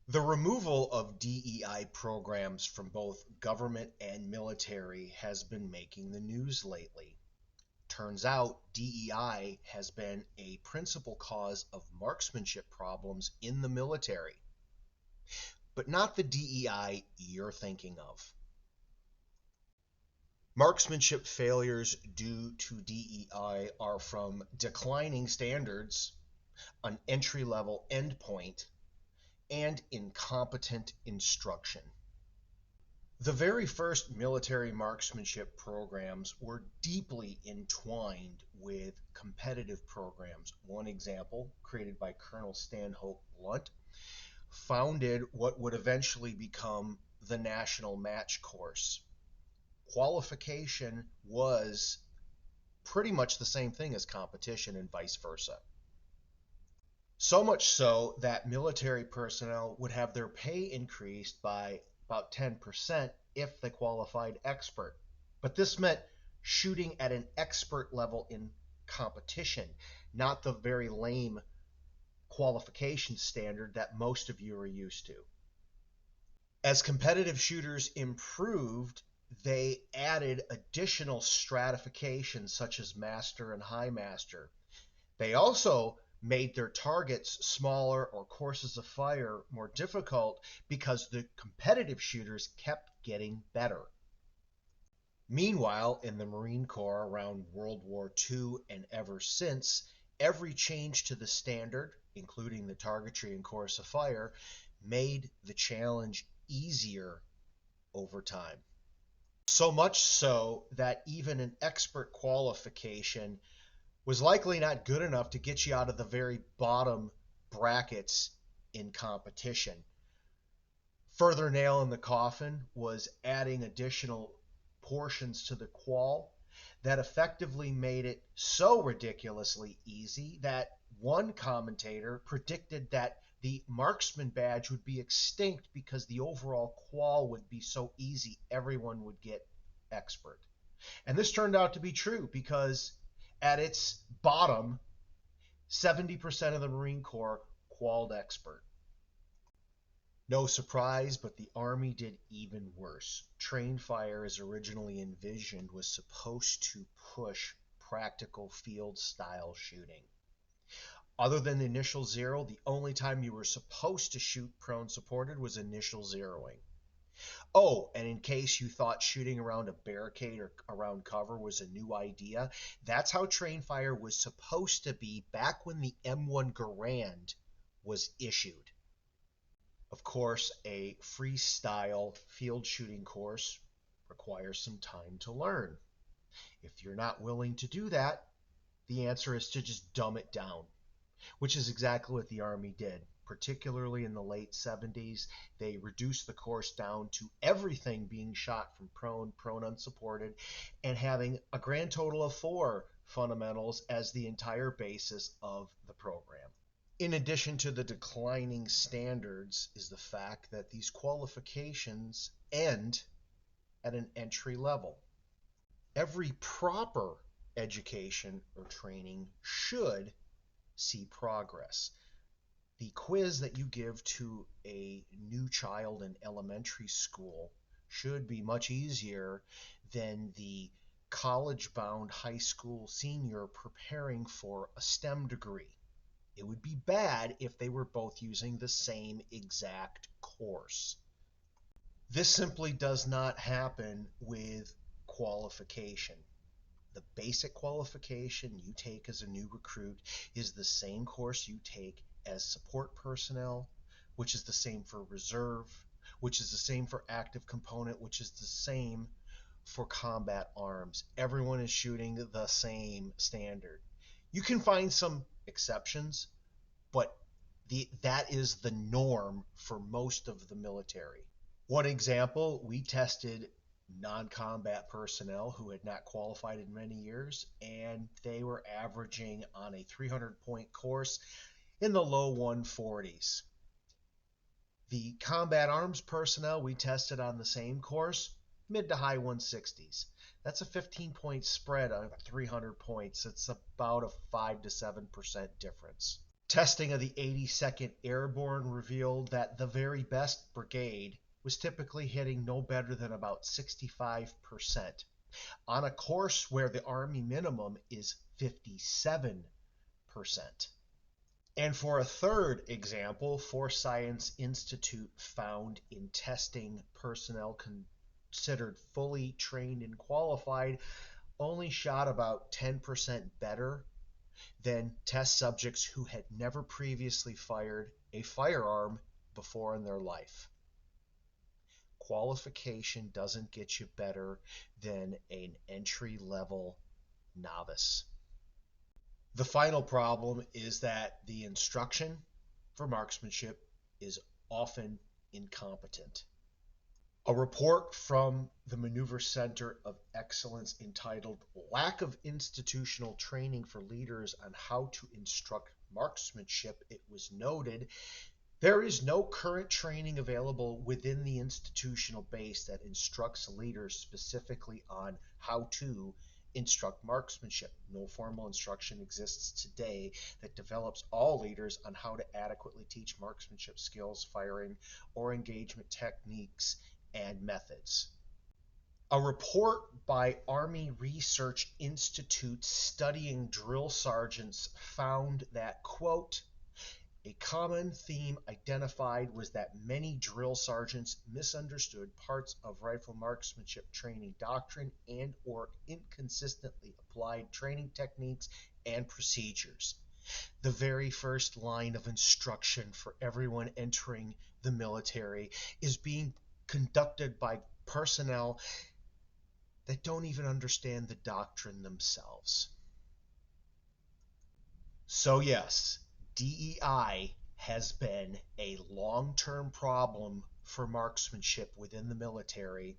The removal of DEI programs from both government and military has been making the news lately. Turns out DEI has been a principal cause of marksmanship problems in the military, but not the DEI you're thinking of. Marksmanship failures due to DEI are from declining standards, an entry-level endpoint, and incompetent instruction. The very first military marksmanship programs were deeply entwined with competitive programs. One example, created by Colonel Stanhope Blunt, founded what would eventually become the National Match Course. Qualification was pretty much the same thing as competition and vice versa. So much so that military personnel would have their pay increased by about 10% if they qualified expert. But this meant shooting at an expert level in competition, not the very lame qualification standard that most of you are used to. As competitive shooters improved, they added additional stratifications such as master and high master. They also made their targets smaller or courses of fire more difficult because the competitive shooters kept getting better. Meanwhile, in the Marine Corps around World War II and ever since, every change to the standard, including the targetry and course of fire, made the challenge easier over time. So much so that even an expert qualification was likely not good enough to get you out of the very bottom brackets in competition. Further nail in the coffin was adding additional portions to the qual that effectively made it so ridiculously easy that one commentator predicted that the marksman badge would be extinct because the overall qual would be so easy everyone would get expert. And this turned out to be true because at its bottom, 70% of the Marine Corps qualified expert. No surprise, but the Army did even worse. Train fire, as originally envisioned, was supposed to push practical field style shooting. Other than the initial zero, the only time you were supposed to shoot prone supported was initial zeroing. Oh, and in case you thought shooting around a barricade or around cover was a new idea, that's how train fire was supposed to be back when the M1 Garand was issued. Of course, a freestyle field shooting course requires some time to learn. If you're not willing to do that, the answer is to just dumb it down, which is exactly what the Army did. Particularly in the late 70s, they reduced the course down to everything being shot from prone unsupported, and having a grand total of 4 fundamentals as the entire basis of the program. In addition to the declining standards is the fact that these qualifications end at an entry level. Every proper education or training should see progress. The quiz that you give to a new child in elementary school should be much easier than the college-bound high school senior preparing for a STEM degree. It would be bad if they were both using the same exact course. This simply does not happen with qualification. The basic qualification you take as a new recruit is the same course you take as support personnel, which is the same for reserve, which is the same for active component, which is the same for combat arms. Everyone is shooting the same standard. You can find some exceptions, but that is the norm for most of the military. One example, we tested non-combat personnel who had not qualified in many years, and they were averaging on a 300-point course in the low 140s. The combat arms personnel we tested on the same course, mid to high 160s. That's a 15-point spread on 300 points. It's about a 5 to 7% difference. Testing of the 82nd Airborne revealed that the very best brigade was typically hitting no better than about 65% on a course where the Army minimum is 57%. And for a third example, Force Science Institute found in testing personnel considered fully trained and qualified only shot about 10% better than test subjects who had never previously fired a firearm before in their life. Qualification doesn't get you better than an entry-level novice. The final problem is that the instruction for marksmanship is often incompetent. A report from the Maneuver Center of Excellence entitled Lack of Institutional Training for Leaders on How to Instruct Marksmanship, it was noted there is no current training available within the institutional base that instructs leaders specifically on how to instruct marksmanship. No formal instruction exists today that develops all leaders on how to adequately teach marksmanship skills, firing, or engagement techniques and methods. A report by Army Research Institute studying drill sergeants found that, quote, a common theme identified was that many drill sergeants misunderstood parts of rifle marksmanship training doctrine and or inconsistently applied training techniques and procedures. The very first line of instruction for everyone entering the military is being conducted by personnel that don't even understand the doctrine themselves. So yes, DEI has been a long-term problem for marksmanship within the military,